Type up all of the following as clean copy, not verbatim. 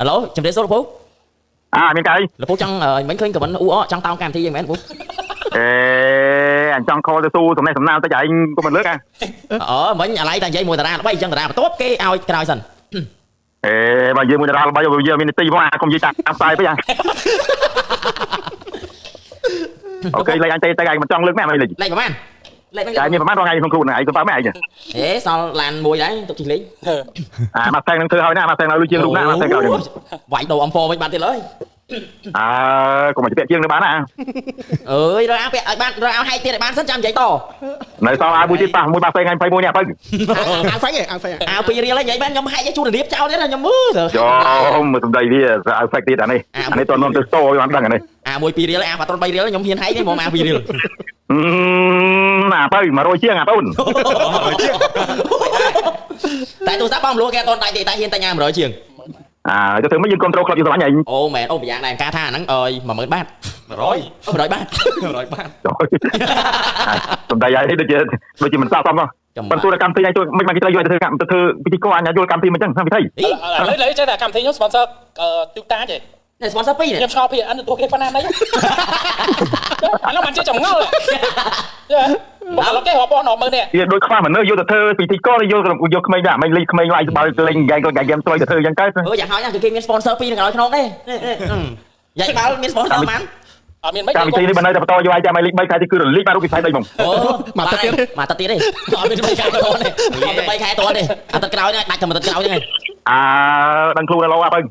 Alo, chấm đến số Phú. Miền cây. Là Phú trong mấy khinh của mình trong tao cam thi vậy Phú. Anh trong kho tôi tu tụi này tụi nào tới chạy của mình lướt à. Mấy nhà lấy ta dây mùi ta ra bay chân ta ra mà tốt cái ao cái sân. Bây giờ mùi ta ra bây giờ mình ti qua không gì ta sai với anh. Ok lấy anh tay gầy mà trong lưng mẹ mày lấy mà man. Chạy như mà mắt ngay không khu này tôi báo mẹ vậy. Thế sao làn mùi đấy tục chỉnh lý. Mặt sen thư hơi nè, mặt sen lưu chiên đúng nè, mặt sen rồi. Vậy đồ ông phô với bạn tiền lưới. Còn mà chỉ chiên nó bán à. Rồi áo bạn rồi áo hay tiền lại bán rất trăm giấy to. Này sao ai mua chi ta mua ba sen anh phải mua nhà phải. Áo phanh này, áo phanh. Áo pi riêng lấy giấy bán nhóm hay cái chu là điệp trao đấy là nhóm mưa rồi. Cho mà tụi đây đi áo phanh tiệt này. Anh ấy toàn non từ store bán đằng này. Mùi pi riêng lấy áo và toàn bay riêng nhóm hiền hay đấy mồm áo pi riêng. Phải mà rồi chiêng tôn. Tại tôi sắp bom luôn cái con tại hiền tại nhà mà rồi chiêng. Cho thử mấy viên control club cho bạn nhảy. Ô mẹ, ô dạng này ca tha nắng ơi mà mới bát. Rồi bát. Rồi bát. Tụi đây ấy được chưa? Đôi chỉ mình sao xong không? Còn tôi là cam thi anh tôi mình cái tôi cam từ cái cô anh vô cam thi mình chẳng sao thấy. Lấy cái là cam thi nhóm sponsor tiêu ta chứ. Này sponsor pi này. Nhóm shop thì ăn được cái fan đấy. Anh nó ăn chưa chồng ngon rồi. Mà nó cái hộp bọn họ mơ nè. Đôi khoa mà nó vô từ thơ thì có vô không đã mình không lại bao lên gay con game tôi từ thơ chẳng cái. Dạ hỏi nha từ kia sponsor pi rồi không đấy. Vậy báo sponsor mắn. Miền mấy cái gì đi bên đây to vô ai cho mày mấy cái thì cứ lít ba đôi cái đây mong. Mà tao tiếc đi. Miền bay khai to này. Miền bay khai to này. Tao cái này đặt cho mình tao cái này. Đăng kêu là lâu áp ơi.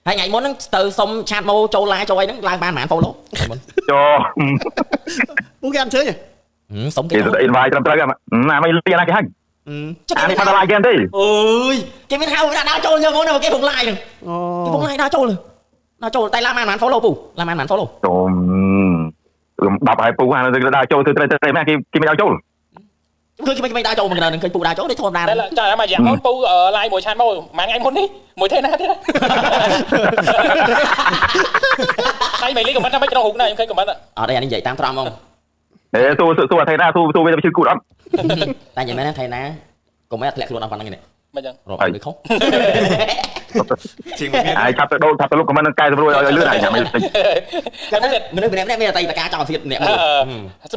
Hai ngày muốn từ sông chat mô châu lá châu ấy nó lang ban mạn follow. Cho. Uống cái ăn chơi nhỉ? Sống cái. Thì invite trong tới mà mày đi ra cái hành. Anh đi phát like game đi. Ôi, cái bên hao đã đao trâu nha món nào cái phùng like này. Cái phùng like đao trâu rồi. Đao trâu tay làm ăn mạn follow pù, làm ăn mạn follow. Đọc hai pù hàng đao trâu từ mẹ cái đao trâu. Cái đao trâu mà cái pù đao trâu để thôi ra. Đây là trời mà dạng món pù ở like mùi chan môi mà anh muốn đi, mùi thế nào thế này. Hay mày lấy comment mấy cái đâu hụt này em thấy comment ạ. Ở đây anh dạy tam tram không? Để tôi thầy na tôi bây giờ chưa cút lắm. Ta nhìn mấy thầy na cùng mấy lẹ luôn ăn phần này. Bây giờ rồi được không? Ai chặt từ lúc comment cay rồi lưỡi này nhà mày. Cái này tay ta cá cho thiệt nè.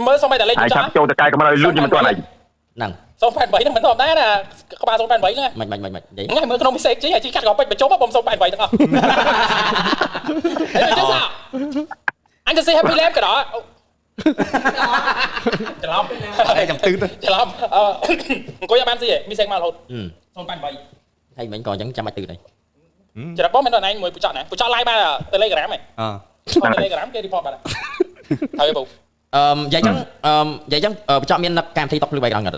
Mới xong bây giờ lên ai chặt cho cay comment lưỡi như mình toàn này. Nằng. Xong phản bẫy nó mình hòm đá nè. Có ba xong phản bẫy nữa. Mày vậy. Ngay mới không biết chỉ là chỉ cắt gọt bị chốt bom xong phản bẫy được không? Sao? Anhจะ say happy lab cái đó. Chờ lắm. Chờ lắm. Có bạn gì vậy? Mi sen mà lột. Xong phản bẫy. Thầy mình còn chẳng chăm từ này. Chờ đặt bom mình anh mới chọn này. Chọn like ba Telegram này. Telegram cái report bạn. Thôi bù. Vậy chẳng chọn miền cam thi tóc lưu bay gần ngật.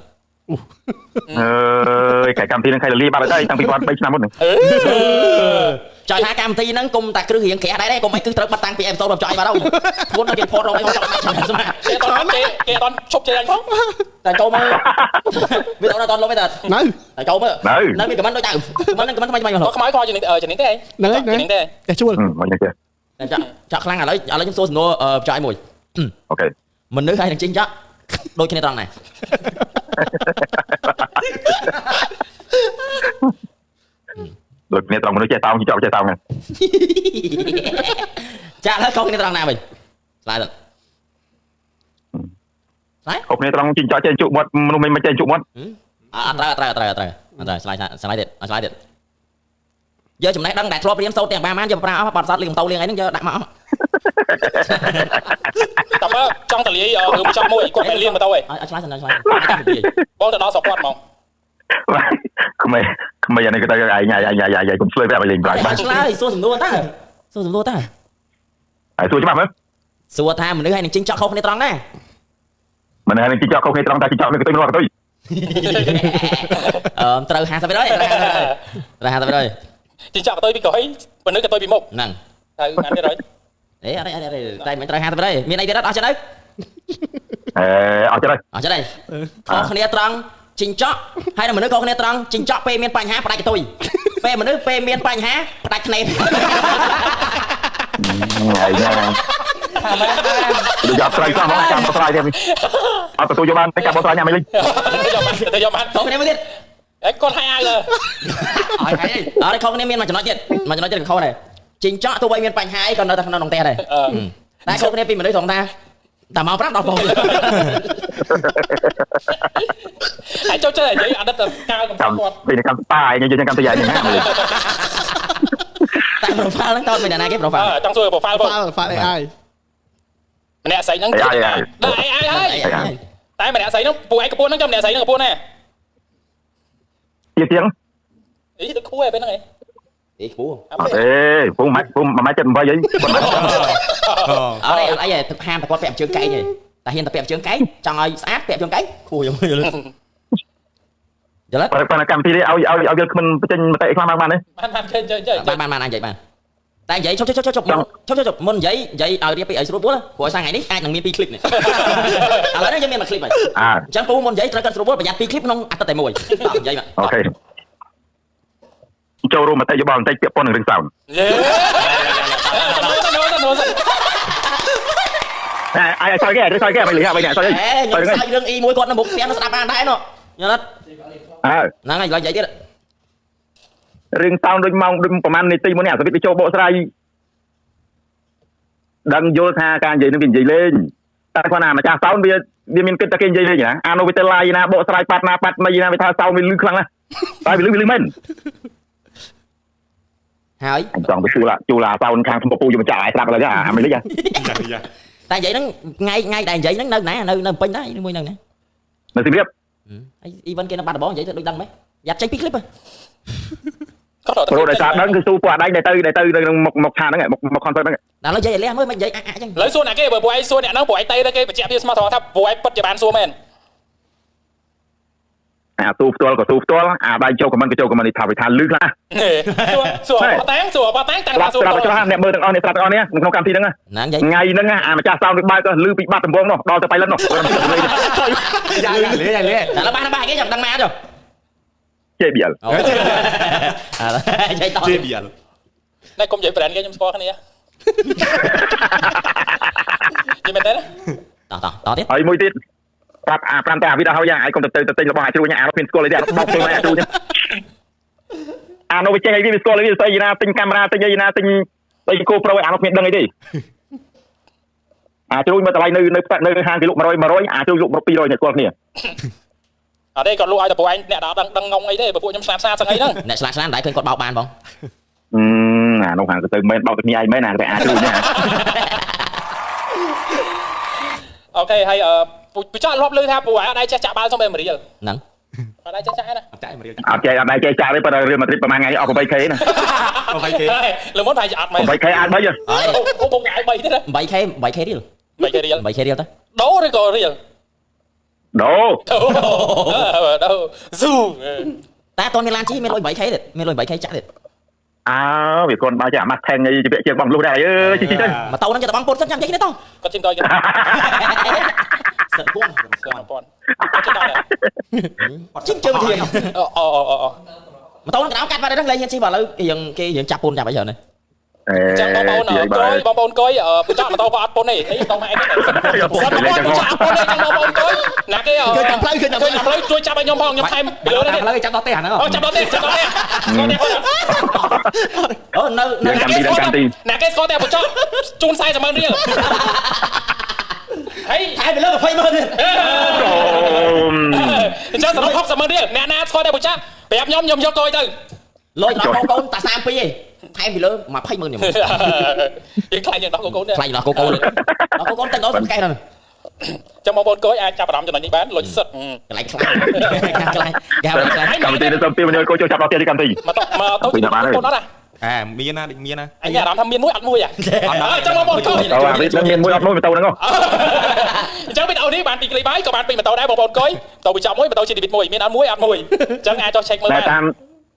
Cái cam thi nó khai là li ba đây tăng quan bây năm một này. Trời ha cam thi nó cùng ta cứ hiện kẻ đấy cùng mày cứ bắt tăng em tôi làm trời vào đâu. Muốn nó report đâu không chọn cái toàn chụp chơi anh không? Tại câu mà. Biết đâu là toàn lỗi bây giờ. Nói. Tại câu mà. Nói biết comment đôi tao. Comment mày rồi. Có máy coi trên thế ấy. Đấy. Để chua. Mọi người kia. Chọn khăn lấy chúng tôi nó cho ai mùi. Ok. Mình nữ hay thằng chính chắc. Đôi cái này này. Được nghe tao nó chơi tao chỉ chơi tao nè. Chả hết không cái này nào mình. Lại rồi. Đấy. Hộp này tao chỉ cho chơi trụ một mình chơi trụ một. Rồi slide điện. Giờ chúng này đang đặt slot riêng sâu tiền 3 mán giờ vào bật sát liền tàu liền ấy giờ đặt mỏ. Tập á trong tờ lý trong môi quạt mẹ liên mà tao ấy. Slide. Bom từ đó sọc quạt mong. Không mày giờ này người ta ai cũng slide về liền lại. Slide xua sủng đua ta. Ai xua chứ mà. Xua tha mình nữ hay chính chọn không này tròn nè. Mình hay chỉ chọn không hay tròn ta chỉ chọn cái tôi nó là tôi. Từ hàng sao vậy đấy. Chỉ chọn tôi bị cõi, còn nữ cái tôi bị mộc. Nằng. Ăn cái đấy. Đấy ở đây, đây mình từ hàng sao vậy đấy. Miền này thì đất ở trên đấy. Ở trên đây. Có khné trăng chính chọn hay là mình nữ có khné trăng chính chọn pe miền Pành Há phải cái tôi. Pe mình nữ pe miền Pành Há phải cái này. Ngày nha. Được gặp trai sao nó cam trai đi. Tôi vô ban cái cam trai nhà mày đi. Tôi vô ban. Có cái này mới biết. ấy con hai ai rồi ở đây không có miên mà cho nó chết không này chính chọn tôi bây miên bành hai còn nó đồng te này tại không có pin mà đấy thằng ta mau bắt đầu bồi hãy cho chơi vậy anh đất cao cầm vì cầm tài như cầm tay dài như thế tại profile nó con mình là cái profile trong xuôi File AI nè sấy nó ai tại mày nè sấy nó bùi ai cái nó trong nè sấy nó cái nè tiếng ý được cua bên này ý cua phú máy chân vai giấy ở đây ấy thực ham ta có bẹp chương cây này ta hiện ta bẹp chương cái trong ai sát bẹp chương cái cua giống như luôn giờ lết bạn cầm thì ao mình trên tay khoan bạn đấy bạn anh vậy bạn tại vậy chụp mình vậy ở đi ở số bốn của sang ngày đi ai thằng miên pi clip này ở đây miên là clip này chẳng pu mình vậy tra số bốn bây giờ pi clip nó ăn tay mồi vậy mà ok châu rô mà tay bòn tay tiệp pon rừng sào ai soi cái mày lì ha mày nhảy soi đi soi rừng y mũi con nó bụng nó đạp ăn đáy nó nhớ lết nãy ngày lại vậy chứ rừng sào đôi mong đôiประมาณ này tì muốn nè sẽ bị châu bộ sai đăng vô tha càng vậy nó bị gì lên tại khoa nào mà cha sáu bây giờ mình kinh ta kinh gì lên nhỉ ano bị tê lai na bộ sai pat mày na bị tha sau mình lư khăng na tại bị lư men hỏi còn bị chu là sau khang không có pu cho mình chạy sao là cái mình lấy ra tại vậy nó ngay đại vậy nó nơi pin đấy nó mới nơi nè mình xin biết Ivan kia nó bắt bỏ vậy tôi đăng mấy giặt trái clip à rồi đại sát đăng cái su quả đây để tư một thằng đó một con đó là nó vậy lẽ mới vậy lấy xuôi này cái bùi ai xuôi này nó bùi ai tây đó cái chẹp đi smart thằng bùi ai bắt chẹp bán xuôi men tu tua bài châu của mình thì thảo phải thàn lư ra sủa ba táng tăng ra sủa cho ham nẹp mơ thằng on này on nhé không cam thi nữa ngày nữa mà cha sao được bài có lư bị bắt tầm vong nó đo cho bay lên nó lẽ là ba cái dòng đăng ma rồi chê biển Chê biển này công việc brand cái nhóm score này gì mình thế đóต่อtiếp mùi tít pram ta video ya ai còn từ là bao hai chú nhà nó pin score lấy ra bọc tôi mà chú nhá nó bị chơi video score lấy video gì na tinh camera tinh gì na tinh GoPro nó pin đăng ấy đi chú mà lại nơi hàng cái lúc mà rồi chú lúc một pi rồi nhật con nè ở đây còn ai tập anh nè đó đang ngông ấy thế bộ nhóm xa sang ấy đó nè sáng đại khơi còn bao bàn không nó hàng từ mấy bao cái ai mấy nàng cái chú nha ok hay bùi chọn lóp lư tha bùi ở đây chả bao xong bên mà đi giờ nắng ở đây chả nè ở đây chả đấy bây giờ mà trip mà ngày ở bay khế nè là muốn phải giặt mày bay khế ăn bao giờ không ngại bay thế đấy bay khế đi ta đố đấy rồi giờ đố dù ta toàn Milan chứ Milan 7 khế chả được vì con bao giờ mặt thành gì bị chuyện bằng lúc này ơi chị mà tao nó cho tao băng bột rất nhanh đấy tao con trên coi kìa sợ cuốn con trên coi này chính chương thì mà tao nó áo cắt vào đây đang lên xin vào là cái hiện chặt bồn chặt bây giờ này chẳng bong bồn coi bữa chọn mà tao có áp bồn này thấy tao mày cái này chặt bồn này chẳng bong bồn coi nè cái chặt lấy chui chặt vào nhom hong nhom thêm lớn đấy lấy chặt đó tiền nữa chặt đó tiền nè cái có tiền bữa chọn chun sai cho mang đi thấy bị lớn mà phây mơn cho nó khóc mang đi nè có tiền bữa chọn bẹp nhom vô coi từ lôi nó con ta sam pi thay bị lớn mà phây mơn nhiều cái khai nhận đó cô nè khai nó cô tên đó cái rồi trong một bốn cối ai chạm vào cho nó đi bán lôi sật lại cầm tiền xong tiêu cô cho chặt vào tiền đi cầm tiền mà tôi chỉ con đó à miên na định miên na anh nhà làm thăm miên muối ăn muối à trong một bốn cối biết miên muối ăn muối mà tàu nữa không chẳng biết đâu đi bạn bị lấy bái còn bạn bị mà tàu đá một bốn cối tàu bị chạm muối mà tàu chỉ bị muối miên ăn muối chẳng ai cho check mới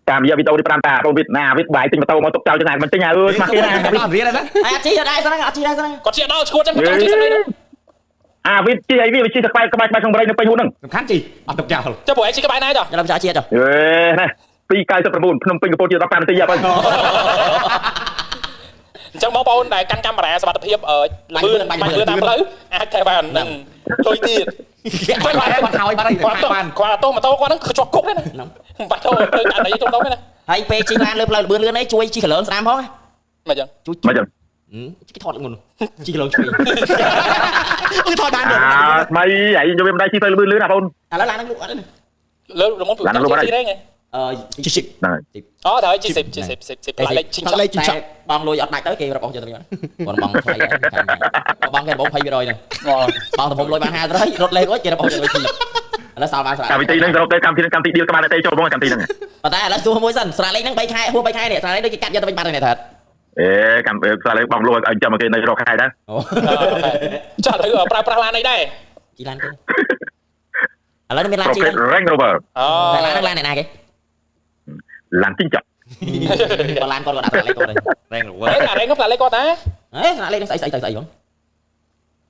làm giờ video đi pram ta rồi viết bài tin mà tàu mà tục chào cho ngài mình tới nhà ơi mà kia nè gì đây đó chi ra đây còn chuyện đâu chua chẳng có chi đây đó viết chi ấy viết chi thật bài không đây nó bay hôn nè khán gì tục chào cho buổi chị cái bài này rồi làm sao chia rồi này pi cài tập buồn phnom penh của chưa đọc pan tới giờ bây chẳng mong bao này căng camera sẽ bắt hiệp ở mưa tam lấy thay bàn thôi tiền khoan hỏi qua đây qua tôi mà tôi qua nó cho cúc đấy បាច់ចូលទៅអានេះចូលទៅណា ហើយពេលជីឡានលើផ្លូវលឿនលឿនអីជួយជីកលឿនស្ដាមផង មកចឹង ជួយ មកចឹង ជីថតមុនជីកលឿនជួយ គឺថតបាន ថ្មីហើយយកវាមិនដៃជីទៅលឿនលឿនណាបង ឥឡូវឡាននឹងលក់អត់ទេ លើរមុនជីរេង ជីសិប ហ្នឹង អូដល់ជី10ផ្លាលេខជី លេខជីឆក់ បងលុយអត់ដាច់ទៅគេរបស់យកទៅវិញគាត់បងថ្លៃដែរបងគេបង20%ហ្នឹងបងតំលុយបាន50រត់លេខរួចគេរបស់យកទៅវិញឥឡូវសល់បានស្រា កម្មវិធីហ្នឹងទៅទៅកម្មវិធីឌីលក្បាលតែចូលបងកម្មវិធីហ្នឹង ប៉ុន្តែឥឡូវសួរមួយសិនស្រាលេខហ្នឹង3ខែហួស3ខែនេះស្រាលេខដូចគេកាត់យកទៅវិញបាត់ហើយនេះថា កម្មវិធីស្រាលេខបងលួយឲ្យចាំមកគេនៅរកខែដែរ ចាទៅប្រើឡានអីដែរ ជីឡានគេឥឡូវមានឡានជី Range Rover តែឡានហ្នឹងឡានអ្នកណាគេ ឡានជីងចក់ បើឡានគាត់ក៏ដាក់ស្រាលេខគាត់ដែរ រែងរវ ហេអារេងនោះផ្លាលេខគាត់តា ហេស្រាលេខហ្នឹងស្អីទៅស្អីបង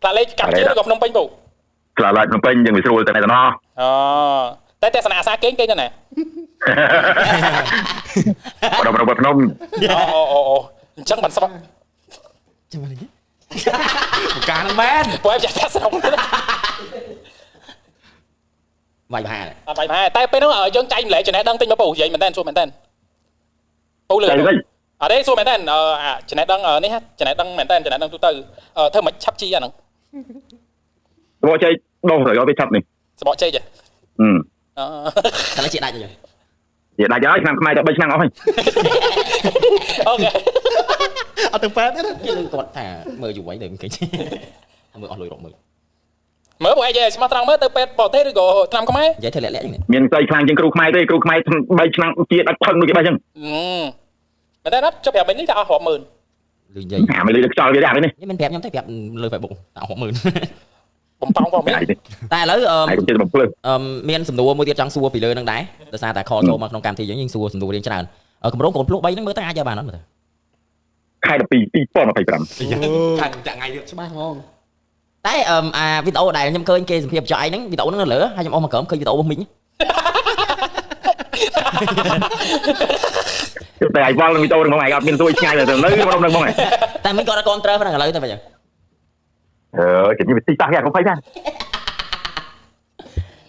ផ្លាលេខកាប់ជឿឬក៏ភ្នំពេញពូ ខ្លាឡាយភ្នំពេញយើងវាស្រួលទៅណែទៅណោះ តែទស្សនាសាគេងទៅណា បរភ្នំ អូអញ្ចឹងមិនស្ប ចាំមើលនេះ ការហ្នឹងមែន ព្រោះចាស់ស្រុក វាយប្រហារ អត់បាយផាតែពេលហ្នឹងយើងចែកម្លែកចំណេះដឹងទិញមកពូនិយាយមែនតើសួរមែនតើពូលើអត់ទេសួរមែនតើចំណេះដឹងនេះចំណេះដឹងមែនតើចំណេះដឹងទូទៅធ្វើមិនឆាប់ជីអាហ្នឹង សបកចេកដុសទៅយកវាឆាប់នេះ សបកចេកហ៎ តែជាដាច់ទៅ ជាដាច់ហើយឆ្នាំខ្មែរតែ3ឆ្នាំអស់ហើយ អូខេ អត់ទៅប៉ែតទេ គេនឹងគាត់ថាមើលយូរវិញទៅគេមើលអស់លុយរកមើល មើលពួកឯងស្មោះត្រង់មើលទៅពេទ្យប្រទេសឬក៏ឆ្នាំខ្មែរ និយាយធ្វើលាក់លាក់ហ្នឹង មានស្អីខ្លាំងជាងគ្រូខ្មែរទេគ្រូខ្មែរ3ឆ្នាំជាដាច់ផឹងដូចគេបែបអញ្ចឹង មែនតើចុះប្រាប់មិញនេះថាអស់រាប់ម៉ឺន លឺនិយាយ អាមិនលឺខ្យល់វាដែរនេះ នេះមិនប្រាប់ខ្ញុំទេប្រាប់លើ Facebook តែអស់10000 បំប៉ោងផងមាន តែឥឡូវ ហើយខ្ញុំជិះបំភ្លឺ មានសំណួរមួយទៀតចង់សួរពីលើហ្នឹងដែរដោយសារតែខលចូលមកក្នុងកម្មវិធីយើងសួរសំណួររៀងច្រើនកម្រងកូនភ្លោះ3ហ្នឹងមើលទៅអាចយកបានអត់មើលទៅ ខែ12 2025 ខាងថ្ងៃទៀត ច្បាស់ហ្មង តែអាវីដេអូដែលខ្ញុំឃើញគេសម្ភាសចៃហ្នឹងវីដេអូហ្នឹងនៅលើហើយខ្ញុំអស់មកក្រោមឃើញវីដេអូរបស់មីង តែអាយវល់នឹងវីដេអូហ្នឹងឯងអត់មានទួយឆ្ងាយទៅនៅក្នុងហ្នឹងហ្មង តែមីងគាត់អត់គ្រប់ត្រូវហ្នឹងឥឡូវទៅវិញ គេនិយាយទីតាស់យ៉ាងខ្ញុំភ័យណា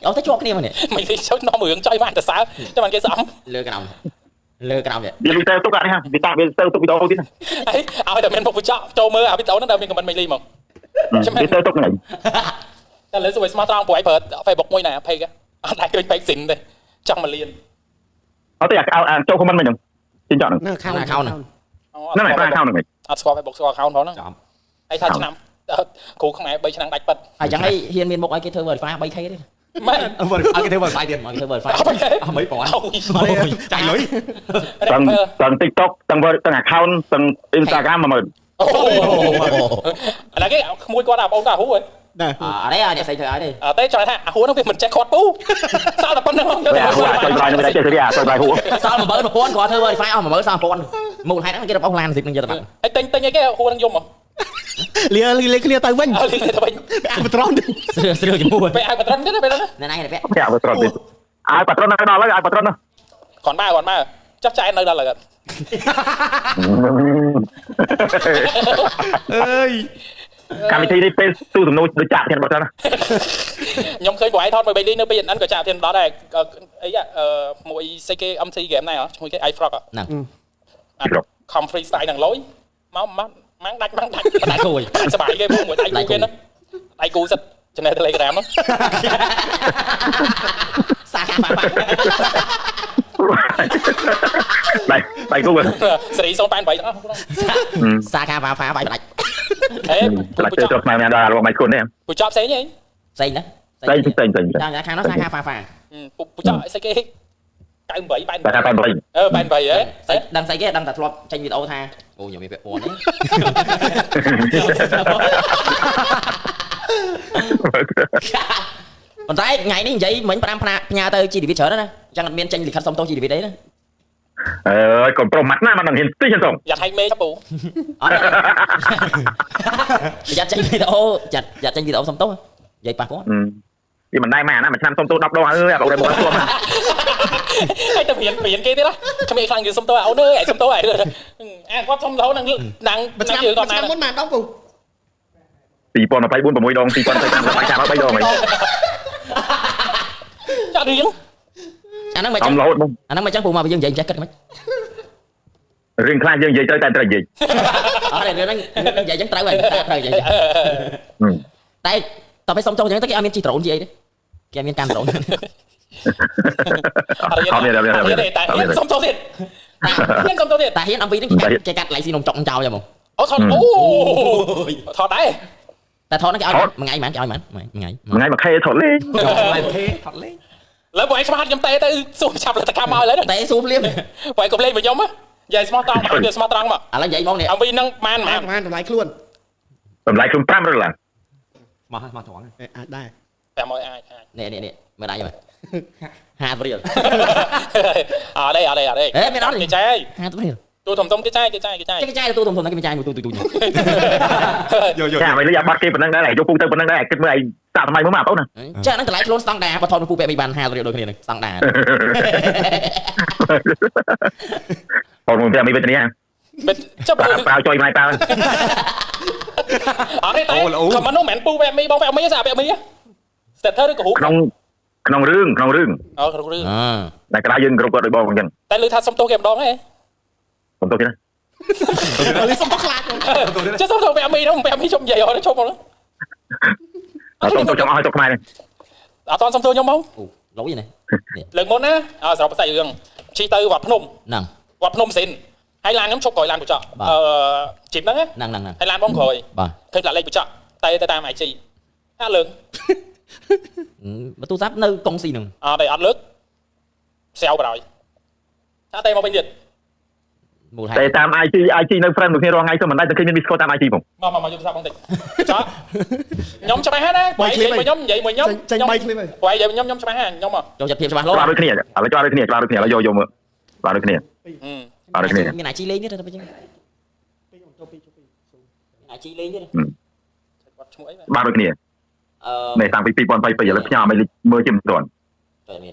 អត់ទៅជាប់គ្នាមកនេះ មិនទីចូលនាំរឿងចុយបានទៅសើចាំបានគេស្អំ លើក្រោមវា វាលីទៅទុកអត់នេះវាតាវាទៅទុកវីដេអូទៀត ហើយឲ្យតែមានពុកបញ្ចក់ចូលមើលអាវីដេអូហ្នឹងដល់មានខមមិនមិនលីមក វាទៅទុកហ្នឹង តែលើសួរស្មោះត្រង់ពួកឯងប្រើ Facebook មួយណាពេកអត់ដែរឃើញពេកស៊ីនទេចង់មកលៀន អត់ទេអាចូលខមមិនមិនហ្នឹងជិះចောက်ហ្នឹង នៅខោ ខោហ្នឹង ហ្នឹងហើយខោហ្នឹង អត់ស្គាល់ Facebook ស្គាល់ account ផងហ្នឹងហើយថាឆ្នាំគ្រូខ្មែរ3ឆ្នាំដាច់ប៉ិត ហើយចឹងហើយហ៊ានមានមុខឲ្យគេធ្វើ verify 3k ទេ មែន អត់គេធ្វើបើបាយទៀត មកធ្វើ verify អស់មិនប៉ុណ្ណឹងចាយលុយ ទាំង TikTok ទាំង account ទាំង Instagram 10000 អូឥឡូវគេក្មួយគាត់អាបងគាត់អាហ៊ូហ៎ ណែ អត់ទេអ្នកស្អីធ្វើឲ្យទេ អត់ទេចង់ថាអាហ៊ូហ្នឹងវាមិនចេះខាត់ពូសល់តែប៉ុណ្្នឹងមក វាហួរចូលបាយនឹងតែចេះទៅវាចូលបាយហួរ សល់10000គាត់ធ្វើ verify អស់10000សល់1000មូលហេតុហ្នឹងគេរបស់ឡានស៊ីបនឹងយកទៅបាត់ ហើយទិញអីគេហ៊ូហ្នឹងយំមក លាគ្នាទៅវិញ អើលីទៅវិញ អាបត្រង់ ស្រឿជាមួយ ពេលឲ្យបត្រន់ទៀតពេលហ្នឹង ណែណៃនេះពាក់ យ៉ាប៉ាត្រូនទៀតឲ្យប៉ាត្រូនដល់ហើយឲ្យប៉ាត្រូន គាត់មកចាស់ចែនៅដល់ហើយ អើយ កម្មវិធីនេះពេលទូសំណួរដូចចាក់ទៀតបើទៅណា ខ្ញុំឃើញបងឯងថតមួយ3លីនៅពេលហ្នឹងក៏ចាក់ទៀតដល់ដែរអីមួយសេគេ MT game ដែរហ៎ឈ្មោះគេ iFrog ហ្នឹង ខំ freestyle ហ្នឹងលុយមកម៉ាំងដាច់ដាច់គួយ សบายគេមួយដៃគូគេហ្នឹងដៃគូសិតចំណេះ Telegram ហ្នឹង សាខាប៉ា ដៃគូ សេរី088ហ្នឹង សាខាប៉ាបាយដាច់ ហេ តែទៅទៅខ្មែរដល់របស់ម៉ៃគុនទេ ពូចប់ផ្សេងហី ផ្សេងណា ផ្សេងចាខាងនោះសាខាប៉ា ពូចប់ស្អីគេ98បែន តែថាបែប បែន8ហ៎ ដឹងស្អីគេដឹងតែធ្លាប់ចេញវីដេអូថាអូខ្ញុំមានពាក់ព័ន្ធទេប៉ុន្តែថ្ងៃនេះនិយាយមិញ5ផ្ញើទៅជីឌីវីច្រើនណាអញ្ចឹងអត់មានចេញលិខិតសុំទោសជីឌីវីទេណា កុំប្រុសម៉ាត់ណាមិនដឹងហ៊ានតិចហ្នឹង យ៉ាត់ហៃមេពូ អត់យ៉ាត់ចេញវីដេអូយ៉ាត់ចេញវីដេអូសុំទោសនិយាយប៉ះពាល់ វាមិនដែរម៉ែណាមួយឆ្នាំសុំទោស10ដងអើយបងតែបងសុំ ហើយទៅព្រៀនគេទៀតណាគ្មានខ្លាំងយើងសុំទោសអូនអើយឯងសុំទោសឯងអាគាត់សុំទោសនឹងឆ្នាំយើងគាត់ណា មុនបានដងពូ 2024 6ដង 2025 3ដង ចាក់រៀង anh nói mày chẳng anh nói mày chẳng phụ mà bây giờ vậy chắc cất mày riêng khai dương vậy tới tay trời gì ở đây nó vậy chẳng tới vậy vậy tại tao phải xong trong những cái em chỉ trộn gì đấy cái em can trộn không biết đâu xong thôi xong thôi tại hiện ông vi nó chạy cắt lại xin ông trọng chào cho mày thọ đấyแต่ทอนั่นก็เอามันไงมันเอามันไงมาแค่ถอดเล่น แล้วไว้สมาร์ทยำเตะแต่สูบฉับเลยตะการมาเลยนะ เตะสูบเลี้ยง ไว้กับเล่นไปยำอ่ะใหญ่สมาร์ทตังเดี๋ยวสมาร์ทตังมา อะไรใหญ่มองเนี่ย เอาไปนั่งมันทำลายคล้วน ทำลายคลุ้มปั้มเลยล่ะมาถอนได้แต่มวยเนี่ยไม่ได้ยังไงหาตัวเดียวđâyเอ๊ะไม่ได้cái trái หาตัวเดียวtôi thầm cái trái tôi thầm cái trái tôi mày lấy bắt kia phần năng đá này cho phu tơ phần năng đá này cái mày tạo thằng mày mới mà tốt nè chắc nó lại luôn tăng đà và thon phu bẹ bị bàn hà rồi này tăng đà còn mình phải bên này chấp bao cho mày tao ở đây tay còn mà nó mẹn phu bẹ mi bong bẹ mi sao bẹ mi áแต่เธอได้กูขนมเรื่องขนมเรื่องแต่กระไรยังกระโดดโดยบอลกันแต่ลือทัดสมโตเก็บดองไงสมโตที่นั่นลือสมโตคลาดจะสมโตแบมีนะแบมีชมใหญ่เหรอชมมั้งสมโตจงเอาให้จบมาเลยตอนสมโตยมมั้งlỗi gì này lần một á sao phải xây dựng chi tư vật phnom vật phnom xin hay lan nhóm chụp còi lan của chợ chìm đó á hay lan bóng còi thêm là lên của chợ tay mày chi hát lương mà tôi sắp nơi công xì nè đây ăn nước xèo vào rồi tay mau bên dịchแต่ตามไอจีในเฟรนด์ของเราไงก็มันได้แต่ขึ้นเป็นบิสโก้ตามไอจีผมมาอยู่sao khôngติดchó nhóm cho mày hát á vậy nhóm vậy nhóm cho mày hát nhóm mà cho chặt thiệp cho bạn luôn ว่าด้วยគ្នាอะไรจะว่าด้วยគ្នាแล้วโยมือว่าด้วยគ្នាมีไหนจีเล้งเนี่ยทำไมจังไหนจีเล้งเนี่ยว่าด้วยគ្នាในทางปีบอลไปแล้วพี่ยาไม่มือจิ้มส่วนเนี่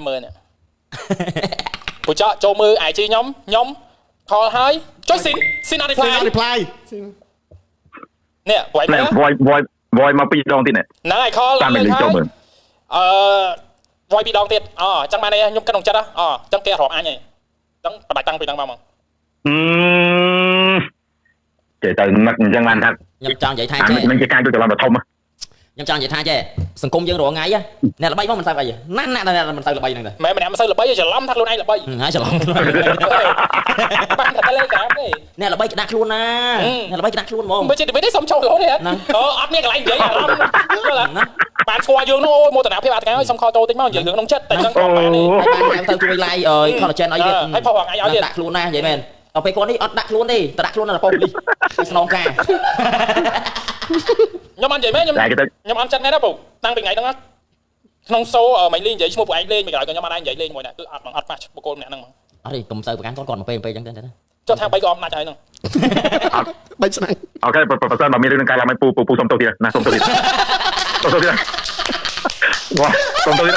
ยมือเนี่ยผู้เจาะโจมือไอจีnhómคอให้ช่วยสินรีพลายเนี่ยไหวไหมวอยมาปีดองติดเนี่ยนั่งไอคอตามเป็นลิงโจมือวอยปีดองติดจังมาเนี่ยยมกระดองจัดอ่ะจังแกหอมอันไงจังประดับตังไปตังมามั้งเจ๋อนักจังมันทักยำจังใหญ่ไทยมันจะการดูแต่เราแบบทมอ่ะยำจังใหญ่ไทยเจ้สังคมยังรอไงอ่ะเนี่ยเราใบมันใส่ไปนั่นมันใส่เราใบนึงเลยแม่มันใส่เราใบจะล้ำทักluônไอ้เราใบจะล้ำบ้านทะเลกาเนี่ยเราใบจะดักluônนะเนี่ยเราใบจะดักluônมั้งไม่ได้สมโชว์เลยเนี่ยอัพเนี่ยอะไรอย่างเงี้ยล้ำbạn xua dương nó mô tả nào phía bạn cái xong kho tôi tính máu dương nông chất tại sao còn bạn này bạn tao chui lại collagen ấy hay phò hoàng ai áo gì đặt luôn na vậy menเอาไปก่อนดิđặt luôn đi đặt luôn là pom đi song ca nhóm ăn vậy mấy nhóm ăn chân ngay đó bù tăng bị ngày đó nông số ở mày lên vậy mua bộ anh lên mày gọi còn nhóm ăn vậy lên ngồi này cứ ăn bằng ăn mà bộ cô mẹ năng ở đây cùng sơ của con một pem chẳng thế cho thằng bay gom na trời nè bay sang ok professor mà mi lên cái là mày pu xong tôi kìa na xong tôi kìa wow xong tôi kìa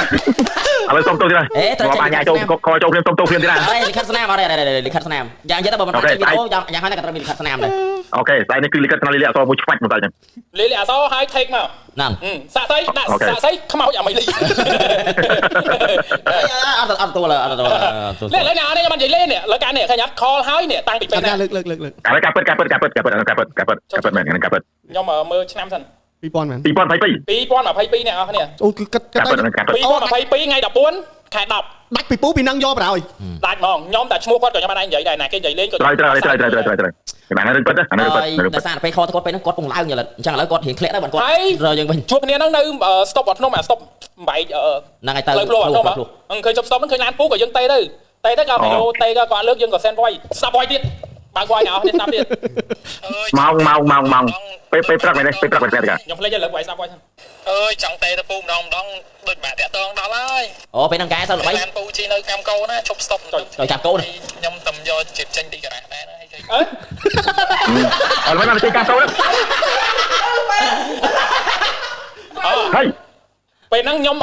อะไรส้มโตที่ไหนว่าปลาใหญ่โจคอยโจเพียงส้มโตเพียงที่ไหนลิคัสนามอะไรลิคัสนามอย่างเยอะแต่บอกมันถ่ายวิดีโออย่างให้นักการมีลิคัสนามเลยโอเคใส่นี่คือลิคัสนามลิเลียซอบุชฟัดมาใส่จังลิเลียซอให้เทคมานั่นสะไซขมาอย่างไม่ลีเอาตัวเลยเล่นเนี่ยเนี่ยมันใหญ่เล่นเนี่ยแล้วการเนี่ยขยันคอให้เนี่ยตั้งปิดเป็นนะเลิกการเปิดแมนการเปิดย่อมมือชนะสันปีปอนมันไพ่มาไพ่ปีเนี่ยเอาเนี่ยโอ้คือปีปอนมาไพ่ปีไงดับป้วนแข่ดับดักปีปูปีนั่งย่อไปเลยดักมองย้อมแต่ชั่วโมงก่อนก่อนจะมาได้ใหญ่ได้ไหนcáiใหญ่เล่นก่อนแต่นั่นเปิดนะนั่นเปิดแต่ซาไปคอตะกดไปนั่งกดปงไล่อย่างไรจังแล้วกดเห็นเคล็ดได้บันกดเรายังเป็นช่วงนี้นั่งในstop วัดน้องมา stop ใบนั่งไงเตยโลน้องมาเคยจบ stop มันเคยงานปุ๊กกับยังเตยได้เตยได้กับเตยกับกวาดเลือกยังกับเซนไวซับไวดิบางไวเนาะเนี่ยซับดิเมาไปปรักไปเลยไปปรักไปกันยังเล่นจะเหลือไวซับไวจังเตยตะปูน้องโดยแบบเตะตองดอลเลยโอ้เป็นนังกายsao lạiปูจีnơi cam câuนะชก stop rồi chạm câu này nhom tầm do chụp tranh đi cả này nó hay chơi mấy năm chơi cam câu đó hey ไปนั่งย่อม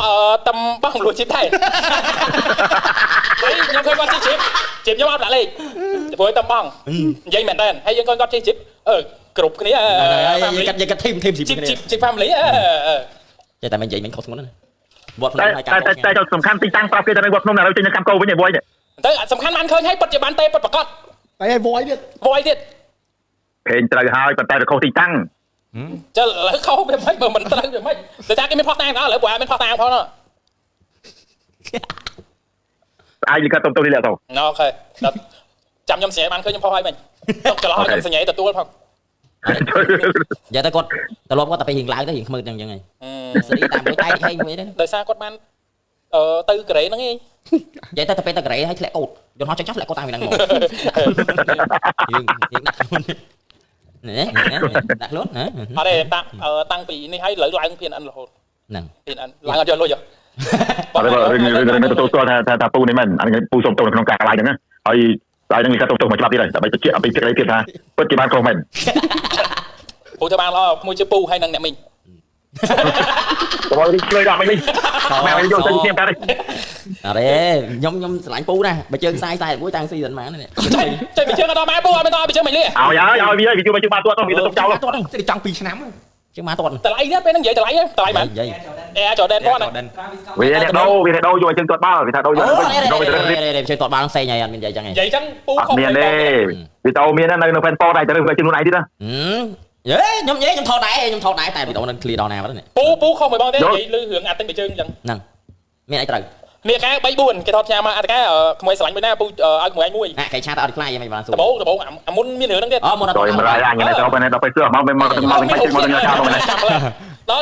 ตำบ้างหลุดชิดไทยยังเคยวัดชิบย่อมอัพหลายเลยจะพูดตำบ้างยังเหมือนกันให้ยังก้อนชิบกรุบนี้ยังกระทิมชิบแฟมลี่แต่มันใหญ่มันเขาสมมติ វត្តភ្នំហើយកម្មកោតែសំខាន់ទីតាំងប្រាប់គេទៅនៅវត្តភ្នំណាទៅចេញនៅកម្មកោវិញឯងវយទៅសំខាន់បានឃើញហើយពិតជាបានទេពិតប្រកបតែឲ្យវយទៀតឃើញត្រូវហើយប៉ុន្តែទៅខុសទីតាំងចុះឥឡូវខុសវាមិនបើមិនត្រូវវាមិនតែថាគេមានផុសតាំងដល់ឥឡូវព្រោះមានផុសតាំងផងណាអាយលីកាតុំទៅនេះទៅអូខេចាំខ្ញុំសញ្ញាបានឃើញខ្ញុំផុសហើយមិញទុកច្រឡំខ្ញុំសញ្ញាទទួលផងនិយាយទៅគាត់ត្រឡប់គាត់តែពេលរៀងឡើងទៅរៀងខ្មើអញ្ចឹងហើយសេរីតាមមួយតែហែងមួយទេដោយសារគាត់បានទៅកូរ៉េហ្នឹងឯងនិយាយទៅពេលទៅកូរ៉េហើយធ្លាក់កូតយន្តហោះចុចចុះធ្លាក់កូតតាមពីហ្នឹងមកយើងដាក់ខ្លួននេះដាក់ខ្លួនណាអត់ទេតាំងពីនេះហើយលើឡើង PNN រហូតហ្នឹង PNN ឡើងអត់យកលុយអត់ទេរឿងទទួលស្គាល់ថាពូនេះមិនអានេះពូសុំទោសនៅក្នុងការកន្លែងហ្នឹងណាហើយហើយនឹងមានការទោសមកច្បាប់ទៀតហើយដើម្បីបញ្ជាក់អំពីសេចក្តីទៀតថាពិតជាបានខុសមែនពូធ្វើបានល្អមួយជាពូហើយនឹងអ្នកមីងបងនេះជួយដល់មិញនេះមកយកទៅខ្ញុំកាត់ទេអរេខ្ញុំស្រឡាញ់ពូណាបើជើងខ្សែ41តាំងស៊ីសិនមកនេះចេញពីជើងអត់ដល់ម៉ែពូអត់មិនដល់ពីជើងមិនលាឲ្យវាជួយមកជើងបានទាត់ទៅវាទៅចោលទាត់ទៅចង់2ឆ្នាំជើងមកទាត់តម្លៃទៀតពេលហ្នឹងនិយាយតម្លៃបានចដេនគាត់ហ្នឹងវាអ្នកដូរយកជើងទាត់បាល់វាថាដូរយកជើងទាត់បាល់ផ្សេងហើយអត់មាននិយាយចឹងទេនិយាយចឹងពូខុសមានទេវីដេអូមាននៅ fan port ដែរទៅរើសជំនួនឯងទៀតណាយេខ្ញុំថតដែរតែវីដេអូនឹង clear ដល់ណាបាត់នេះពូខុសមួយបងទេនិយាយលឺរឿងអាទិញពីជើងអញ្ចឹងហ្នឹងមានអីត្រូវនេះកែ3 4គេថតផ្ញើមកអត់កែក្មួយស្រឡាញ់មួយណាពូឲ្យមួយឯងមួយគេឆាតអត់ខ្លាយមិនបានសួរដបងអាមុនមានរឿងហ្នឹងទៀតមុនអត់ទៅមកអញទៅដល់ពេលសួរមកវិញមកចាំដល់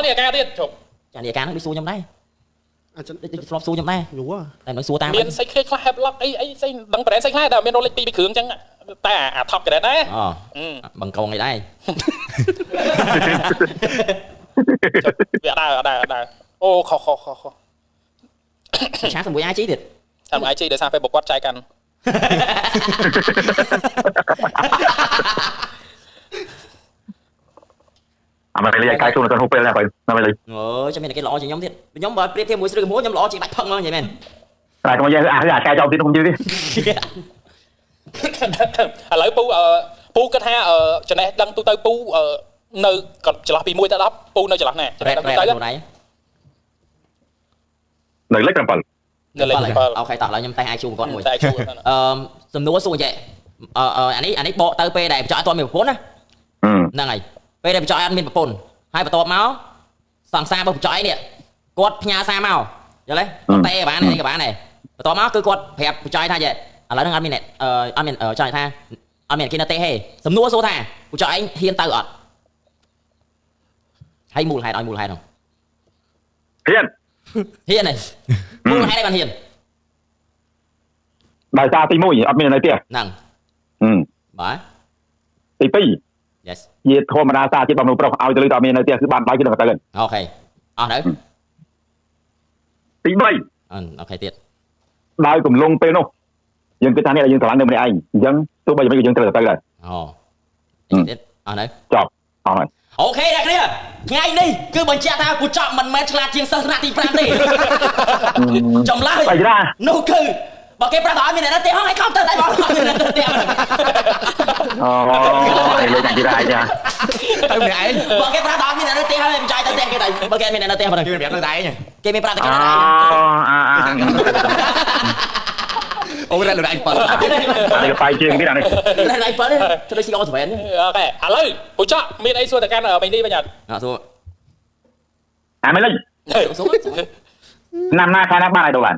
នេះកែទៀតជប់ចានេះកែហ្នឹងដូចសួរខ្ញុំដែរអញ្ចឹងដូចធ្លាប់សួរខ្ញុំដែរយូរតែមិនសួរតាមមានសេចក្ដីខ្លះ Havelock អីស្អីដឹងប្រហែលសេចក្ដីតែមាន Rolex 2 គ្រឿងអញ្ចឹងតែអា top grade ដែរបង្កងអីដែរវាដើរអូខឆាជាមួយ IG ទៀតឆាជាមួយ IG ដោយសារពេលបុកគាត់ចែកកាន់អាមកលេខកាយចូលនៅក្នុងពេលណាបើណាមើលអូចាំមានគេល្អជាងខ្ញុំទៀតខ្ញុំបើប្រៀបធៀបមួយស្រីមួយខ្ញុំល្អជាងដាច់ផឹកមកនិយាយមែនតែខ្ញុំយើងអាកាយចូលទៀតខ្ញុំយឺទេឥឡូវពូគិតថាចំណេះដឹងទូទៅពូនៅចន្លោះពី1ទៅ10ពូនៅចន្លោះណាចំណេះដឹងទូទៅនៅលេខ7នៅលេខ7អូខេតោះឥឡូវខ្ញុំតែអាចជួបគាត់មួយសំណួរសួរចេះអានេះបកទៅពេលដែលបច្ចុប្បន្នអត់មានប្រពន្ធណាហ្នឹងហើយពេលដែលបច្ចុប្បន្នអត់មានប្រពន្ធហើយបន្ទាប់មកសង្សាររបស់បច្ចុប្បន្ននេះគាត់ផ្ញើសារមកយល់ទេតែបាននេះក៏បានដែរបន្ទាប់មកគឺគាត់ប្រាប់បច្ចុប្បន្នថាចេះឥឡូវហ្នឹងអត់មានចង់ថាអត់មានគេនៅទេហេសំណួរសួរថាបច្ចុប្បន្នឯងហ៊ានទៅអត់ហើយមូលហេតុឲ្យមូលហេតុហ្នឹងហ៊ាននេះមូលហេតុអីបានហ៊ានដោយសារទី1អត់មាននៅផ្ទះហ្នឹងបាទទី2 yes ជាធម្មតាសារជាតិបំណុលប្រុសឲ្យទៅលើតើមាននៅផ្ទះគឺបានបាយគឺនឹងទៅអូខេអស់ទៅទី3អូខេទៀតដោយកំឡុងពេលនោះយើងគិតថានេះយើងស្រឡាញ់នៅម្នាក់ឯងអញ្ចឹងទោះបីយ៉ាងម៉េចយើងត្រូវទៅដែរអូទៀតអស់ទៅចប់អស់ហើយអូខេអ្នកគ្នាថ្ងៃនេះគឺបញ្ជាក់ថាគូចប់មិនមែនឆ្លាតជាងសិស្សថ្នាក់ទី5ទេចម្លើយនោះគឺបើគេប្រាប់ថាអត់មានអ្នកទេហងឲ្យខំទៅតែបងអត់មានអ្នកទេអូយលេខតាំងទីដែរចាទៅម្នាក់ឯងបើគេប្រាប់ថាអត់មានអ្នកទេហើយមិនចាយទៅទេគេតែបើគេមានអ្នកទេហ្នឹងគេប្រាប់ទៅតែឯងគេមានប្រាប់តែគេតែឯងអូរ៉ែលរ៉ៃប៉លនេះបាយជើងទៀតអានេះរ៉ៃប៉លទៅស៊ីអូសវែនអូខេឥឡូវពូចកមានអីសួរទៅកាន់មិញនេះវិញអត់សួរអាមិនលេចសួរណាំណាខាងណាបានឲ្យដូរបាន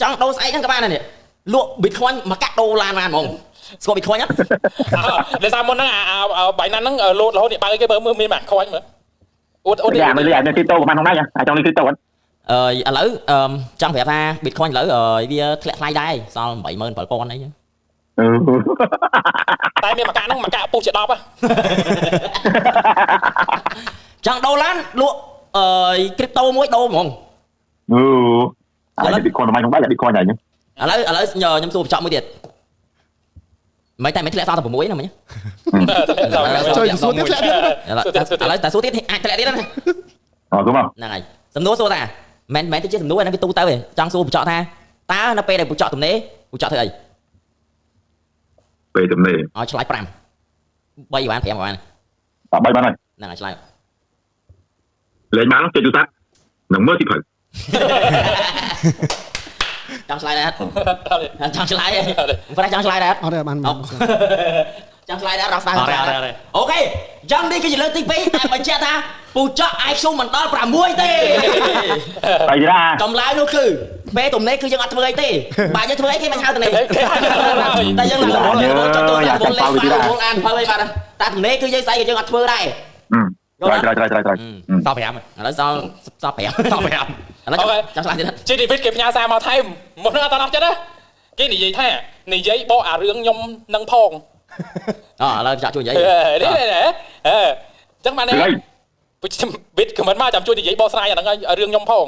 ចង់ដូរស្អែកហ្នឹងក៏បានដែរនេះលក់ Bitcoin មួយកាក់ដូរឡានបានហ្មងស្គាល់ Bitcoin អត់ដោយសារមុនហ្នឹងបៃណាន់ហ្នឹងលោតរហូតនេះបើគេមើលមានមួយខ្វាញ់មើលអួតយ៉ាមើលអានេះទីតោប្រហែលក្នុងហ្នឹងអាចចង់នេះទីតោអត់ឥឡូវចង់ប្រាប់ថា Bitcoin ឥឡូវវាធ្លាក់ថ្លៃដែរសល់ 87,000 អីចឹងតែមានមួយកាក់ហ្នឹងមួយកាក់ពុះជា10ហ៎ចង់ដូរឡានលក់crypto មួយដូរហ្មងឥឡូវ Bitcoin ប្រហែលក្នុងបាយ Bitcoin ដែរឥឡូវខ្ញុំសួរបច្ចុប្បន្នមួយទៀតមិនតែមិនធ្លាក់សល់តែ6ហ្នឹងមិញជួយសួរទៀតធ្លាក់ទៀតឥឡូវតែសួរទៀតអាចធ្លាក់ទៀតណាអូទៅមកហ្នឹងហើយសំណួរសួរថាមិនទៅជាសំណួរហ្នឹងវាទូទៅទេចង់សួរបច្ចុប្បន្នថាតើនៅពេលដែលបច្ចុប្បន្នទំនេរបច្ចុប្បន្នធ្វើអីពេលទំនេរឲ្យឆ្លើយ5 3បាន5បាន3បានហើយហ្នឹងហើយឆ្លើយលេងបានចុចទូរស័ព្ទ នឹងមើលទីភៅ ចង់ឆ្លើយដែរចង់ឆ្លើយប្រហែលចង់ឆ្លើយដែរ អត់ទេបាន ចង់ឆ្លើយដែររកស្ដាយអូខេយ៉ាងនេះគឺជាលើកទី2តែបញ្ជាក់ថាពូចក IQ មិនដល់6ទេតម្លៃនោះគឺពេលទំនេរគឺយើងអត់ធ្វើអីទេបើយើងធ្វើអីគេមិនហៅទំនេរតែយើងឡើងរវល់ចង់ទៅរវល់លេងរវល់អានផលអីបាទតែទំនេរគឺយើងស្អីក៏យើងអត់ធ្វើដែរ Rồi. Sao 5 ឥឡូវសល់5ឥឡូវចង់ឆ្លើយទៀត ជីវិតគេផ្ញើសារមកថែមមកនឹងអត់ដល់ចិត្តណាគេនិយាយថានិយាយបកអារឿងខ្ញុំនឹងផងឥឡូវចាក់ជួយនិយាយចឹងបាននេះវិតខមមិនមកចាំជួយនិយាយបកស្រាយអាហ្នឹងឲ្យរឿងខ្ញុំផង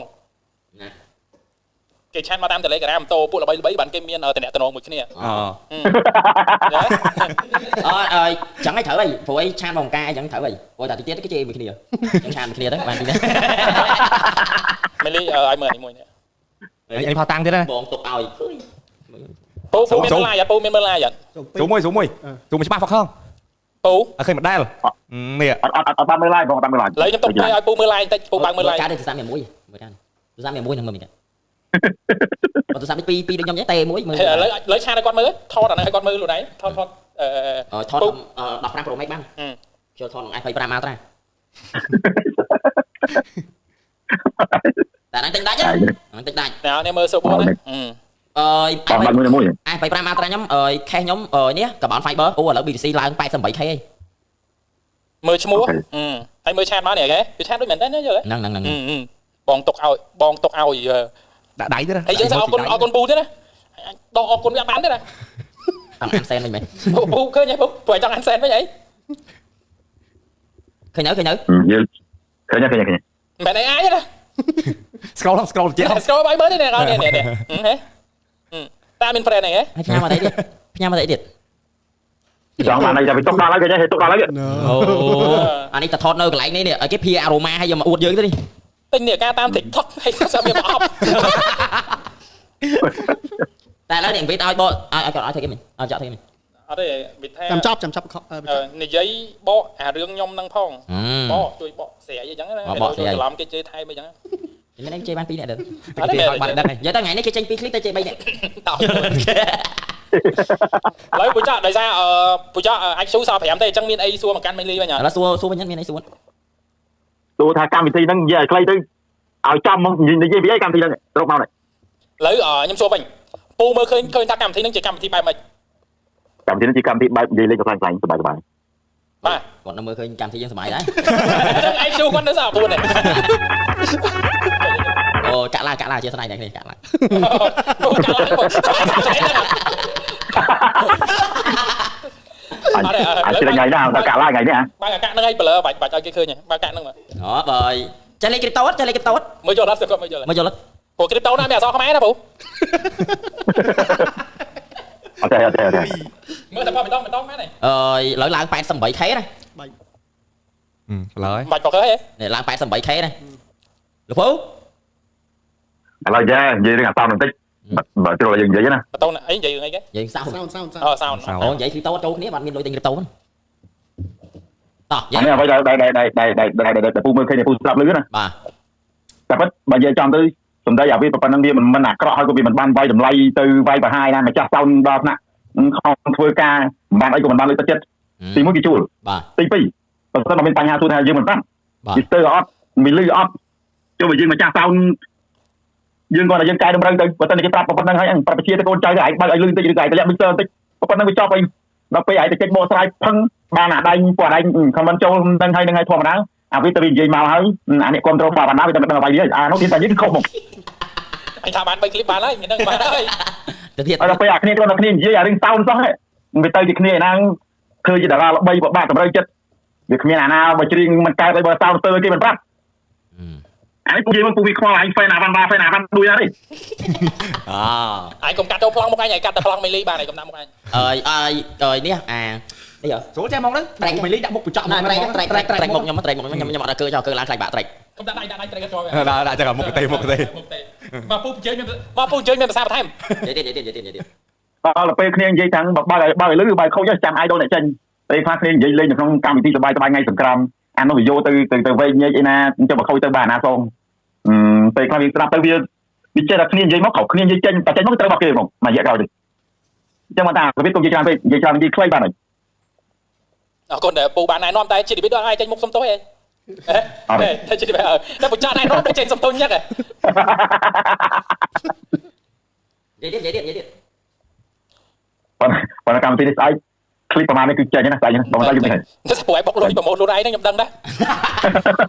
គេឆាតមកតាម Telegram តោពួកល្បីបានគេមានតំណែងមួយគ្នាចឹងឲ្យត្រូវហើយព្រោះអីឆាតមកការអីចឹងត្រូវហើយព្រោះតែតិចទៀតគេជេរមួយគ្នាចឹងឆាតមួយគ្នាទៅបានទីនេះមិនលីឲ្យមើលនេះមួយនេះអីផោតាំងទៀតណាបងទុកឲ្យពូមានមើលឡាយអត់ពូមានមើលឡាយអត់ស៊ូមួយច្បាស់ផកខងពូអត់ឃើញមិនដែលនេះអត់បានមើលឡាយបងអត់បានមើលឡាយឡើយខ្ញុំទុកឲ្យពូមើលឡាយតិចពូបើកមើលឡាយការទៅសាម1មើលការទៅសាម1នឹងមើលមិនការអត់ទៅសាម2ដូចខ្ញុំចឹងតែមួយមើលឡើយឆាតឲ្យគាត់មើលថតអាហ្នឹងឲ្យគាត់មើលខ្លួនឯងថតថត15 Pro Max បានចូលថតក្នុង iPhone 5 Ultra តែហ្នឹងតិចដាច់ហ្នឹងតិចដាច់នេះមើលសូបូណាiPhone 5 Ultra ខ្ញុំខេសខ្ញុំនេះកាបូន Fiber អូឥឡូវ BTC ឡើង 88K ហីមើលឈ្មោះហើយមើលឆាតមកនេះគេគឺឆាតដូចមែនតើយល់ហ្នឹងបងទុកឲ្យដាក់ដៃទៀតណាហើយយើងអរគុណពូទៀតណាដកអរគុណវាបានទេណាអត់អានសែនវិញមែនពូឃើញហ៎ពូព្រោះចង់អានសែនវិញអីឃើញយើងឃើញមែនអីអាចណា scroll ទៀត scroll ឲ្យមើលនេះនេះតាមាន friend អីហ៎ផ្ញើមកអីទៀតចង់បានអីចាំទៅទុកដល់ហើយគេទុកដល់ហើយអូអានេះតែថតនៅកន្លែងនេះគេព្យាអារ៉ូម៉ាឲ្យយកមកអួតយើងទៅនេះទិញនេះការតាម TikTok ហើយសាប់វាមកអប់តែឥឡូវនេះវិតឲ្យបកឲ្យគាត់ឲ្យធ្វើគេមិនឲ្យចាក់ធ្វើគេមិនអត់ទេវិតថាចាំចាប់និយាយបកអារឿងខ្ញុំនឹងផងបកជួយបកស្រាយអីចឹងណាច្រឡំគេជេរថែមអីចឹងមានគេជេរបាន2នាក់ទៅបានដឹងនិយាយទៅថ្ងៃនេះគេចេញ2 clip ទៅជេរ3នាក់ឡើយពូចាក់ដោយសារពូចាក់អាចស៊ូសល់5ទេអញ្ចឹងមានអីសួរមកកាន់មេលីវិញឥឡូវសួរវិញមានអីសួរថាកម្មវិធីហ្នឹងនិយាយឲ្យខ្លីទៅឲ្យចំមកនិយាយពីអីកម្មវិធីហ្នឹងរកមកនេះឥឡូវខ្ញុំសួរវិញពូមើលឃើញថាកម្មវិធីហ្នឹងជាកម្មវិធីបែបម៉េចកម្មវិធីហ្នឹងជាកម្មវិធីបែបនិយាយលេងកំ pl សប្បាយបាទគាត់នៅមើលឃើញកម្មវិធីយើងសប្បាយដែរអីស៊ូគាត់នៅសារពូនេះអូកាក់ឡាជាស្ដាយដែរគ្នាកាក់ឡាពូកាក់ឡាពូអត់ថ្ងៃណាដល់កាក់ឡាថ្ងៃនេះបើកាក់ហ្នឹងឲ្យblurបាច់ឲ្យគេឃើញបើកាក់ហ្នឹងអូបើចេះលេខគ្រីបតូមើលយល់អត់គាត់មើលយល់ព្រោះគ្រីបតូណាមានអក្សរខ្មែរណាពូអត់ទេមើលតែម្ដងមែនទេឥឡូវឡើង 88K ណាឡើយបាច់បកហ៎នេះឡើង 88K ណាលោកពូឥឡូវនិយាយរឿងអាសោបន្តិចបើចូលយើងនិយាយណាបតូនអីនិយាយរឿងអីគេនិយាយសោសោអូនិយាយគ្រីបតូចូលគ្នាបាត់មានលុយទិញគ្រីបតូហ្នឹងតោះយ៉ាងនេះអ្វីដែលពូមើលឃើញពូស្ដាប់លឺណាបាទតែប៉ិតបើនិយាយចំទៅសំដីអាវាប៉ុណ្ណឹងវាមិនអាក្រក់ហើយក៏វាមិនបានវាយតម្លៃទៅវាយបរហាយណាម្ចាស់សោនដល់ថ្នាក់ខំធ្វើការមិនបានអីក៏មិនបានលើកទឹកចិត្តទី1គេជួលទី2បើសិនមកមានបញ្ហាទូទៅយើងមិនប្រាប់ពីស្ទើអត់មានលឺអត់ចុះបើយើងម្ចាស់សោនយើងគាត់តែយើងកែតម្រូវទៅបើសិនគេប្រាប់ប៉ុណ្ណឹងហើយប្រាប់បញ្ជាទៅកូនចៅទៅឯងបើកឲ្យលឺតិចឬក៏ឯងតម្លាក់មីស័របន្តិចប៉ុណ្ណឹងវាចប់ហើយដល់ពេលឯងទៅចេញបកស្រាយផឹងបានអាដៃពួកឯងខមមិនចូលនឹងហើយធម្មតាអាវាទៅវានិយាយមកហើយអានេះគ្រប់គ្រងបាបណ្ណាវាទៅដល់វាយអានោះវាតែយើងខុសមកអញថាបាន3 clip បានហើយហ្នឹងបានហើយទៅទៀតដល់ពេលអាគ្នាគាត់គ្នានិយាយអារឿងសោនសោះវាទៅជាគ្នាឯណាឃើញជាតារាល្បីបបាក់តម្រូវចិត្តវាគ្មានអាណាបើច្រៀងមិនកើតអីបើសោនទៅគេមិនប្រាប់អានេះពូនិយាយមកពូវាខ្វល់អញហ្វេណាវ៉ាន់ដួយណានេះអញកុំកាត់ទៅប្លង់មកអញកាត់តែប្លង់មេលីបានហើយកុំដាក់មកអញនេះនេះចូលចេះមកហ្នឹងត្រែកមេលីដាក់មុខបញ្ចក់មកត្រែកមុខខ្ញុំខ្ញុំអត់កើចោលកើឡើងខ្លាចបាក់ត្រែកកុំដាក់ដៃត្រែកចូលដាក់ចឹងមុខទេមកពូអញ្ជើញមានភាសាបន្ថែមនិយាយទៀតដល់ពេលគ្នានិយាយទាំងបើឲ្យលឺបើខូចចាំអាយដល់អ្នកចេញពេលខ្លះគ្នានិយាយលេងនៅក្នុងកម្មវិធីសប្បាយថ្ងៃសង្គ្រាមអានោះវាយកទៅវិញញែកឯណាចុះបើខូចទៅបានអាណាសង ពេលខ្លះវាស្ដាប់ទៅវាចេះតែគ្នានិយាយមកក្រោកគ្នានិយាយចេញតែចេញមកត្រូវមកគេហ្មងមួយរយៈក្រោយទៅអញ្ចឹងមកតាវាគុំនិយាយច្រើនពេកនិយាយច្រើននិយាយខ្លីបានហើយអរគុណដែលពូបានណែនាំតែជីវិតដល់ឲ្យចេញមុខសុំទោសឯងតែជីវិតតែពុចាណែនាំទៅចេញសុំទោសញឹកហ៎និយាយទៀតប៉ុន្តែកម្មវិធីនេះស្អែកคลิปប្រហែលនេះគឺចេញណាស្អែកណាបងតាយល់មិនទេតែពួកឯងបុកលុយប្រម៉ូទខ្លួនឯងហ្នឹងខ្ញុំដឹងដែរ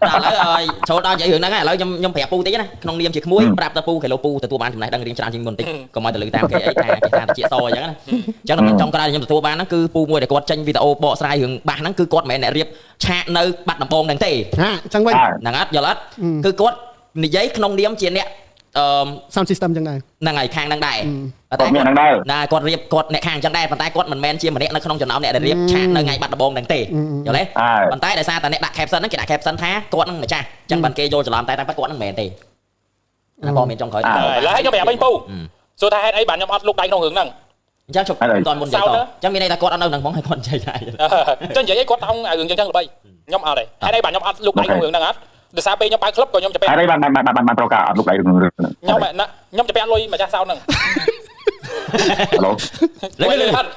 តែឥឡូវឲ្យចូលដល់និយាយរឿងហ្នឹងឥឡូវខ្ញុំប្រាប់ពូតិចណាក្នុងនាមជាក្មួយប្រាប់ទៅពូគីឡូពូទទួលបានចំណេះដឹងរៀងច្រើនជាងមុនតិចកុំឲ្យទៅលើតាមគេអីថាគេថាតិចសអញ្ចឹងណាអញ្ចឹងខ្ញុំចង់ក្រោយខ្ញុំទទួលបានហ្នឹងគឺពូមួយដែលគាត់ចេញវីដេអូបកស្រាយរឿងបាសហ្នឹងគឺគាត់មិនមែនអ្នករៀបឆាកនៅបាត់ដំបងហ្នឹងទេអញ្ចឹងវិញហ្នឹងអត់យល់អត់គឺគាត់និយាយក្នុងនាមជាអ្នកsound system ចឹងដែរហ្នឹងហើយខាងហ្នឹងដែរតែមានហ្នឹងដែរណាគាត់រៀបគាត់អ្នកខាងចឹងដែរប៉ុន្តែគាត់មិនមែនជាម្នាក់នៅក្នុងចំណោមអ្នកដែលរៀបឆាកនៅថ្ងៃបាត់ដំបងហ្នឹងទេយល់ទេប៉ុន្តែដោយសារតែអ្នកដាក់ caption ហ្នឹងគេដាក់ caption ថាគាត់ហ្នឹងម្ចាស់ចឹងបានគេយល់ច្រឡំតែគាត់ហ្នឹងមិនមែនទេណាបងមានចុងក្រោយឥឡូវខ្ញុំប្រាប់វិញពូសួរថាហេតុអីបានខ្ញុំអត់លុកដៃក្នុងរឿងហ្នឹងអញ្ចឹងជប់មិនតាន់មុននិយាយតអញ្ចឹងមានន័យថាគាត់អត់នៅហ្នឹងហ្មងហើយគាត់និយាយដែរអញ្ចឹងនិយាយអីគាត់តោងរឿងចឹងល្បីខ្ញុំអត់ទេហេតុអីបានខ្ញុំអត់លុកដៃក្នុងរឿងហ្នឹងអត់ដោយសារពេលខ្ញុំបើកក្លឹបក៏ខ្ញុំចាប់អីបានប្រកាសអត់លុកដៃក្នុងរឿងខ្ញុំចាប់លុយម្ចាស់សោហ្នឹងឡូលេងហត់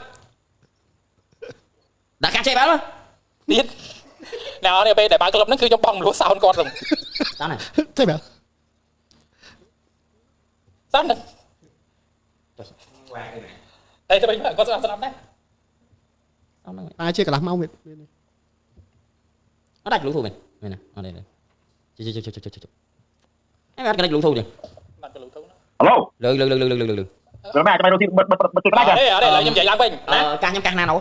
ដាក់កាចេបានទៀតណែអត់ពេលដែលបើកក្លឹបហ្នឹងគឺខ្ញុំបងលួសសោនគាត់ហ្នឹងតាមណាចេះបានសោនហ្នឹងតែទៅវិញគាត់ស្ដាប់ដែរសោនហ្នឹងតែជាកន្លះម៉ោងវាអត់ដាច់លូធូមែនណាអត់ទេជិះអីអត់កណិចលូធូទេដាច់លូធូណាហឡូលើម៉ែចាំរកទីបិទក្បាច់អត់ទេឥឡូវខ្ញុំនិយាយឡើងវិញណាកាសខ្ញុំកាសណាណូ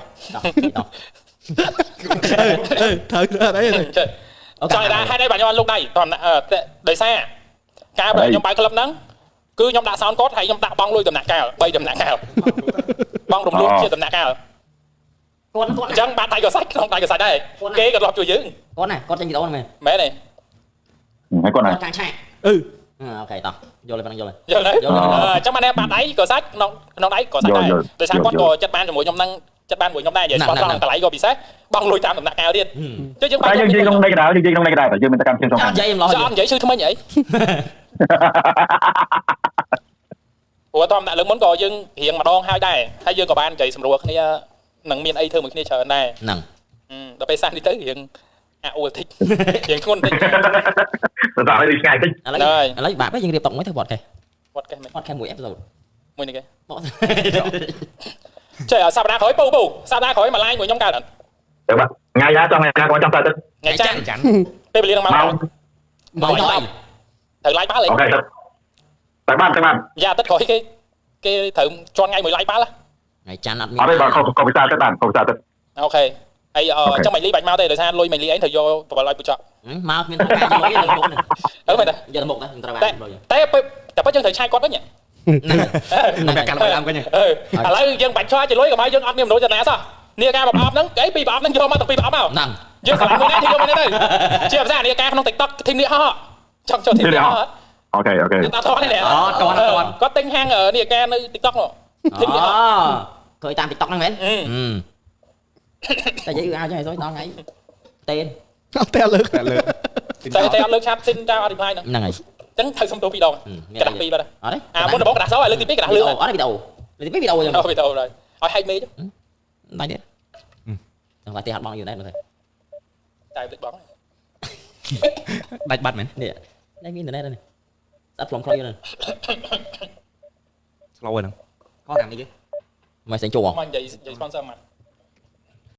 ត្រូវអីចង់ហេតុអីបាទខ្ញុំអត់លុកដៃដោយសារការបើខ្ញុំបើកក្លឹបហ្នឹងគឺខ្ញុំដាក់សោនកត់ហើយខ្ញុំដាក់បងលុយដំណាក់កាល3ដំណាក់កាលបងរំលោភជាដំណាក់កាលគាត់អញ្ចឹងបាត់ដៃក៏សាច់ក្នុងដៃក៏សាច់ដែរគេក៏ធ្លាប់ជួយយើងគាត់ណាគាត់ចេញវីដេអូហ្នឹងមែនទេហើយគាត់ណាកាឆាអូខេតោះយល់ហើយយល់ហើយអញ្ចឹងបានបាត់ដៃក៏សាច់ក្នុងដៃក៏សាច់ដែរដោយសារគាត់ក៏ចិត្តបានជាមួយខ្ញុំហ្នឹងចិត្តបានមួយខ្ញុំដែរនិយាយស្គាល់ត្រង់កន្លែងក៏ពិសេសបងលុយតាមដំណាក់កាលទៀតចុះយើងយើងនិយាយក្នុងនេះក៏ដែរយើងនិយាយក្នុងនេះក៏ដែរតែយើងមិនទៅកម្មជាងក្នុងនិយាយម្លោះអត់និយាយឈឺថ្មិញអីព្រោះតោះដាក់លើមុនក៏យើងរៀងម្ដងហើយដែរហើយយើងក៏បាននិយាយសម្រួលគ្នានឹងមានអីធ្វើមួយគ្នាច្រើនដែរហ្នឹងដល់ពេលសាសនេះទៅរៀងអាអួលតិចរៀងធ្ងន់តិចដល់ឲ្យឆ្ងាយតិចឥឡូវបាក់ទៅយើងរៀបតុកមួយទៅវត្តកេះមួយអេពីសូតមួយនេះគេចេះសប្តាហ៍ក្រោយពូសប្តាហ៍ក្រោយមកឡាយមួយខ្ញុំកើតអត់ទៅបាទថ្ងៃណាចង់ថ្ងៃណាគាត់ចង់ទៅថ្ងៃច័ន្ទពេលវេលានឹងមកមកត្រូវឡាយបាល់អីអូខេទៅបានយ៉ាទឹកក្រោយគេត្រូវជន់ថ្ងៃមួយឡាយបាល់ថ្ងៃច័ន្ទអត់មានអត់ទេបាទកុំពិសាទៅបានកុំពិសាទៅអូខេហើយចឹងមិនលីបាច់មកទេដោយសារលុយមិនលីអីត្រូវយកបបលឲ្យពូចកមកគ្មានត្រូវការលុយលើមុខមែនទេយកទៅមុខដែរត្រូវបានលុយតែបើយើងត្រូវឆាយគាត់វិញហ្នឹងកាត់លុយឡើងវិញឥឡូវយើងបាច់ឆ្លាយជាលុយក៏មកយើងអត់មានមនុស្សចំណាសោះនេះការប្រអប់ហ្នឹងអីពីប្រអប់ហ្នឹងយកមកទាំងពីរប្រអប់មកហ្នឹងយើងឆ្លាយមួយណាទីយកមកនេះទៅជាភាសានេះការក្នុង TikTok ធីមនេះហោះចង់ចូលធីមនេះហោះអូខេតោះនេះគាត់ទិញហាងនេះការនៅ TikTok នោះធីមនេះហោះឃើញតាម TikTok ហ្នឹងមែនតែនិយាយឲ្យចឹងឲ្យដល់ថ្ងៃតេនអត់តែលើកតែអត់លើកឆាប់ស៊ីនចៅអត់ reply ហ្នឹងហើយអញ្ចឹងត្រូវសុំទោស2ដងក្រាស់2បាត់អត់ទេមុនដំបូងក្រាស់សលើកទី2ក្រាស់លឿងអត់វីដេអូលើកទី2វីដេអូចឹងវីដេអូហើយឲ្យហែកមេចឹងដាច់ទេដល់តែហត់បងយូរដែរមើលតែទឹកបងដាច់បាត់មែននេះតែមានអ៊ីនធឺណិតនេះស្ដាប់ខ្លងខ្លុយហ្នឹង slow ហ្នឹងខកខាងនេះគេមកសេងជួមកនិយាយ sponsor មក